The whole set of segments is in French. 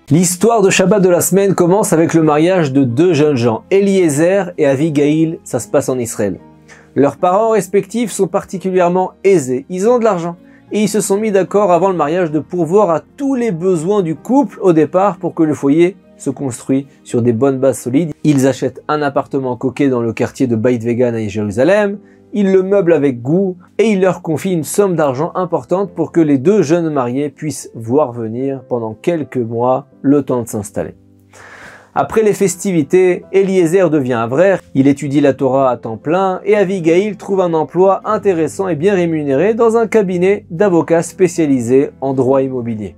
L'histoire de Shabbat de la semaine commence avec le mariage de deux jeunes gens, Eliezer et Avigail. Ça se passe en Israël. Leurs parents respectifs sont particulièrement aisés, ils ont de l'argent et ils se sont mis d'accord avant le mariage de pourvoir à tous les besoins du couple au départ pour que le foyer se construise sur des bonnes bases solides. Ils achètent un appartement coquet dans le quartier de Beit Vegan à Jérusalem, ils le meublent avec goût et ils leur confient une somme d'argent importante pour que les deux jeunes mariés puissent voir venir pendant quelques mois le temps de s'installer. Après les festivités, Eliezer devient un frère, il étudie la Torah à temps plein et Avigail trouve un emploi intéressant et bien rémunéré dans un cabinet d'avocats spécialisé en droit immobilier.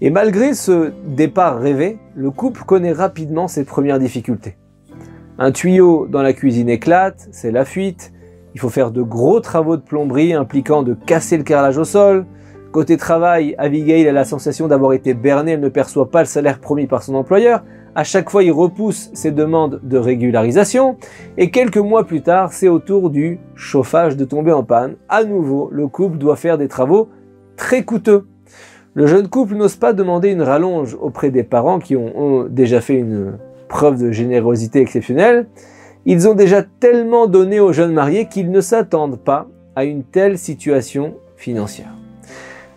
Et malgré ce départ rêvé, le couple connaît rapidement ses premières difficultés. Un tuyau dans la cuisine éclate, c'est la fuite. Il faut faire de gros travaux de plomberie impliquant de casser le carrelage au sol. Côté travail, Avigail a la sensation d'avoir été bernée, elle ne perçoit pas le salaire promis par son employeur. À chaque fois, il repousse ses demandes de régularisation. Et quelques mois plus tard, c'est au tour du chauffage de tomber en panne. À nouveau, le couple doit faire des travaux très coûteux. Le jeune couple n'ose pas demander une rallonge auprès des parents qui ont déjà fait une preuve de générosité exceptionnelle. Ils ont déjà tellement donné aux jeunes mariés qu'ils ne s'attendent pas à une telle situation financière.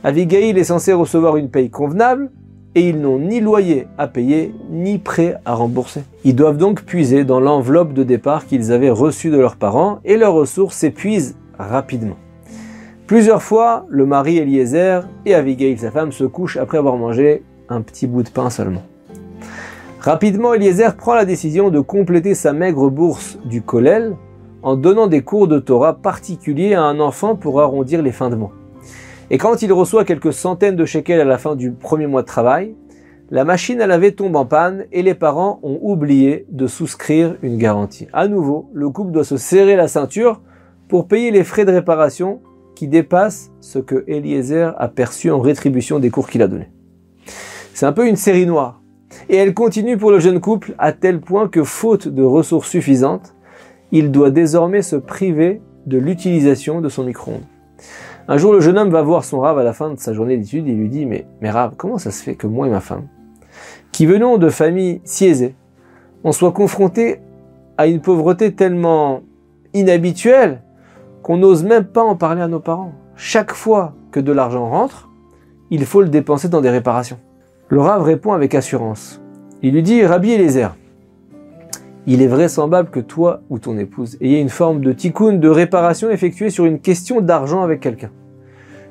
Avigail est censée recevoir une paye convenable et ils n'ont ni loyer à payer ni prêt à rembourser. Ils doivent donc puiser dans l'enveloppe de départ qu'ils avaient reçue de leurs parents et leurs ressources s'épuisent rapidement. Plusieurs fois, le mari Eliezer et Avigail, sa femme, se couchent après avoir mangé un petit bout de pain seulement. Rapidement, Eliezer prend la décision de compléter sa maigre bourse du Kollel en donnant des cours de Torah particuliers à un enfant pour arrondir les fins de mois. Et quand il reçoit quelques centaines de shekels à la fin du premier mois de travail, la machine à laver tombe en panne et les parents ont oublié de souscrire une garantie. À nouveau, le couple doit se serrer la ceinture pour payer les frais de réparation qui dépassent ce que Eliezer a perçu en rétribution des cours qu'il a donnés. C'est un peu une série noire. Et elle continue pour le jeune couple à tel point que, faute de ressources suffisantes, il doit désormais se priver de l'utilisation de son micro-ondes. Un jour, le jeune homme va voir son Rav à la fin de sa journée d'études et lui dit « Mais Rav, comment ça se fait que moi et ma femme, qui venons de familles si aisées, on soit confrontés à une pauvreté tellement inhabituelle qu'on n'ose même pas en parler à nos parents. Chaque fois que de l'argent rentre, il faut le dépenser dans des réparations. » Le Rav répond avec assurance. Il lui dit « Rabbi Eliezer, il est vraisemblable que toi ou ton épouse ayez une forme de tikkun, de réparation effectuée sur une question d'argent avec quelqu'un.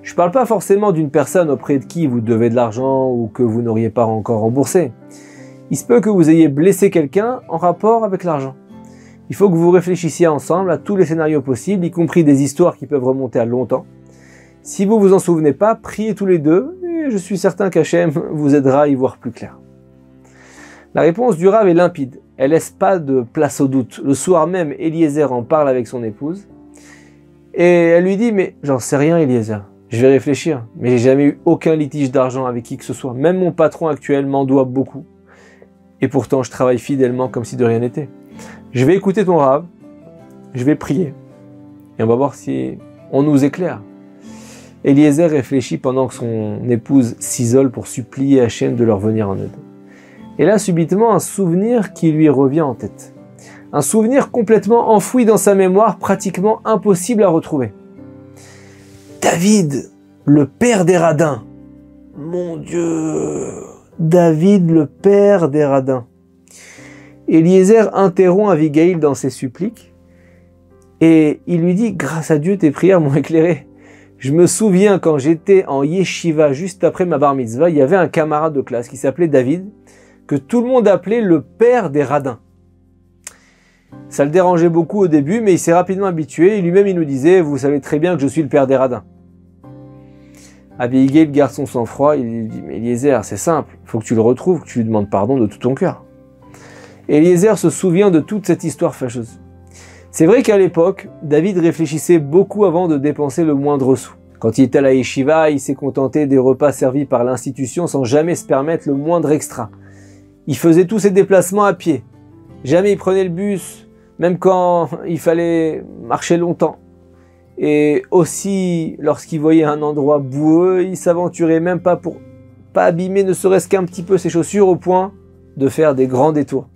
Je ne parle pas forcément d'une personne auprès de qui vous devez de l'argent ou que vous n'auriez pas encore remboursé. Il se peut que vous ayez blessé quelqu'un en rapport avec l'argent. Il faut que vous réfléchissiez ensemble à tous les scénarios possibles, y compris des histoires qui peuvent remonter à longtemps. Si vous vous en souvenez pas, priez tous les deux, et je suis certain qu'Hachem vous aidera à y voir plus clair. » La réponse du Rav est limpide, elle laisse pas de place au doute. Le soir même, Eliezer en parle avec son épouse, et elle lui dit « Mais j'en sais rien Eliezer, je vais réfléchir, mais j'ai jamais eu aucun litige d'argent avec qui que ce soit, même mon patron actuel m'en doit beaucoup, et pourtant je travaille fidèlement comme si de rien n'était. Je vais écouter ton Rav, je vais prier, et on va voir si on nous éclaire. » Eliezer réfléchit pendant que son épouse s'isole pour supplier Hachem de leur venir en aide. Et là, subitement, un souvenir qui lui revient en tête. Un souvenir complètement enfoui dans sa mémoire, pratiquement impossible à retrouver. David, le père des radins. Mon Dieu, David, le père des radins. Eliezer interrompt Avigail dans ses suppliques et il lui dit « Grâce à Dieu, tes prières m'ont éclairé. Je me souviens quand j'étais en yeshiva juste après ma bar mitzvah, il y avait un camarade de classe qui s'appelait David, que tout le monde appelait le père des radins. Ça le dérangeait beaucoup au début, mais il s'est rapidement habitué et lui-même il nous disait « Vous savez très bien que je suis le père des radins. » Abigail garde son sang-froid, il lui dit « Mais Eliezer, c'est simple, il faut que tu le retrouves, que tu lui demandes pardon de tout ton cœur. » Eliezer se souvient de toute cette histoire fâcheuse. C'est vrai qu'à l'époque, David réfléchissait beaucoup avant de dépenser le moindre sou. Quand il était à la yeshiva, il s'est contenté des repas servis par l'institution sans jamais se permettre le moindre extra. Il faisait tous ses déplacements à pied. Jamais il prenait le bus, même quand il fallait marcher longtemps. Et aussi, lorsqu'il voyait un endroit boueux, il s'aventurait même pas pas abîmer ne serait-ce qu'un petit peu ses chaussures au point de faire des grands détours.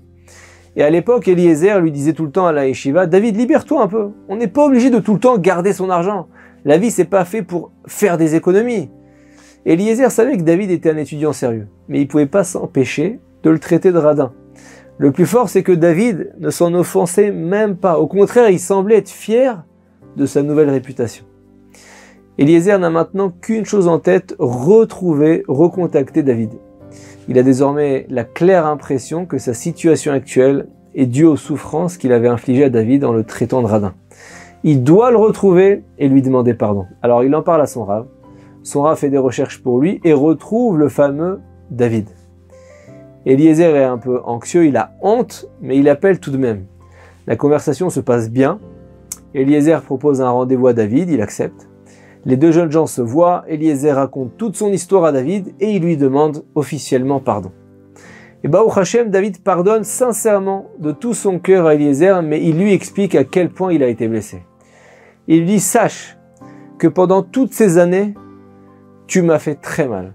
Et à l'époque, Eliezer lui disait tout le temps à la yeshiva, « David, libère-toi un peu. On n'est pas obligé de tout le temps garder son argent. La vie, c'est pas fait pour faire des économies. » Eliezer savait que David était un étudiant sérieux, mais il ne pouvait pas s'empêcher de le traiter de radin. Le plus fort, c'est que David ne s'en offensait même pas. Au contraire, il semblait être fier de sa nouvelle réputation. Eliezer n'a maintenant qu'une chose en tête, retrouver, recontacter David. Il a désormais la claire impression que sa situation actuelle est due aux souffrances qu'il avait infligées à David en le traitant de radin. Il doit le retrouver et lui demander pardon. Alors il en parle à son Rav. Son Rav fait des recherches pour lui et retrouve le fameux David. Eliezer est un peu anxieux, il a honte, mais il appelle tout de même. La conversation se passe bien. Eliezer propose un rendez-vous à David, il accepte. Les deux jeunes gens se voient, Eliezer raconte toute son histoire à David et il lui demande officiellement pardon. Et Baruch Hashem, David pardonne sincèrement de tout son cœur à Eliezer, mais il lui explique à quel point il a été blessé. Il lui dit, sache que pendant toutes ces années, tu m'as fait très mal.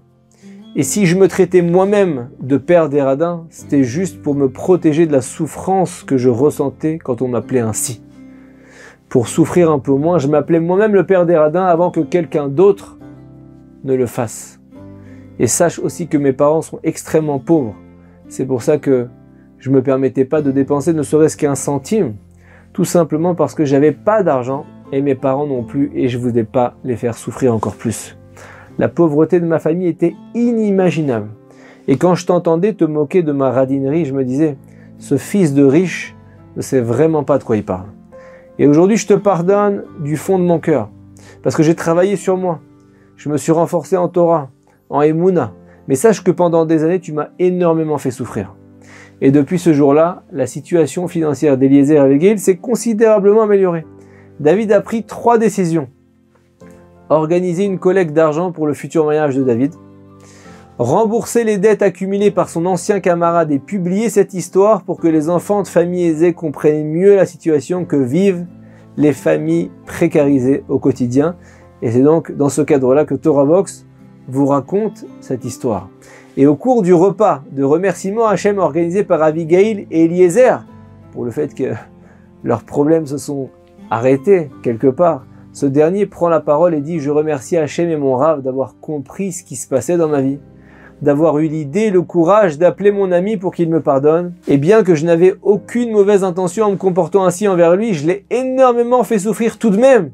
Et si je me traitais moi-même de père des radins, c'était juste pour me protéger de la souffrance que je ressentais quand on m'appelait ainsi. Pour souffrir un peu moins, je m'appelais moi-même le père des radins avant que quelqu'un d'autre ne le fasse. Et sache aussi que mes parents sont extrêmement pauvres. C'est pour ça que je ne me permettais pas de dépenser ne serait-ce qu'un centime, tout simplement parce que j'avais pas d'argent et mes parents non plus et je ne voulais pas les faire souffrir encore plus. La pauvreté de ma famille était inimaginable. Et quand je t'entendais te moquer de ma radinerie, je me disais, ce fils de riche ne sait vraiment pas de quoi il parle. Et aujourd'hui, je te pardonne du fond de mon cœur, parce que j'ai travaillé sur moi. Je me suis renforcé en Torah, en Emouna. Mais sache que pendant des années, tu m'as énormément fait souffrir. Et depuis ce jour-là, la situation financière d'Eliezer et Abigail s'est considérablement améliorée. David a pris 3 décisions. Organiser une collecte d'argent pour le futur mariage de David, rembourser les dettes accumulées par son ancien camarade et publier cette histoire pour que les enfants de familles aisées comprennent mieux la situation que vivent les familles précarisées au quotidien. Et c'est donc dans ce cadre-là que Torah Box vous raconte cette histoire. Et au cours du repas de remerciement Hachem organisé par Abigail et Eliezer, pour le fait que leurs problèmes se sont arrêtés quelque part, ce dernier prend la parole et dit « Je remercie Hachem et mon Rav d'avoir compris ce qui se passait dans ma vie, d'avoir eu l'idée et le courage d'appeler mon ami pour qu'il me pardonne. Et bien que je n'avais aucune mauvaise intention en me comportant ainsi envers lui, je l'ai énormément fait souffrir tout de même.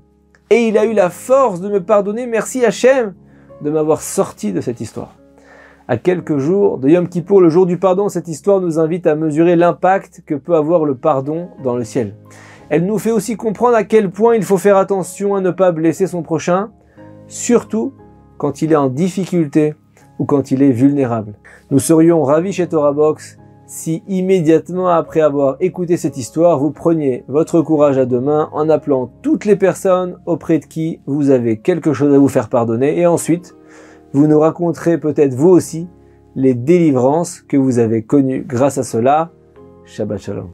Et il a eu la force de me pardonner. Merci Hachem de m'avoir sorti de cette histoire. » À quelques jours de Yom Kippour, le jour du pardon, cette histoire nous invite à mesurer l'impact que peut avoir le pardon dans le ciel. Elle nous fait aussi comprendre à quel point il faut faire attention à ne pas blesser son prochain, surtout quand il est en difficulté ou quand il est vulnérable. Nous serions ravis chez Torah Box si immédiatement après avoir écouté cette histoire, vous preniez votre courage à deux mains en appelant toutes les personnes auprès de qui vous avez quelque chose à vous faire pardonner et ensuite, vous nous raconterez peut-être vous aussi les délivrances que vous avez connues grâce à cela. Shabbat Shalom.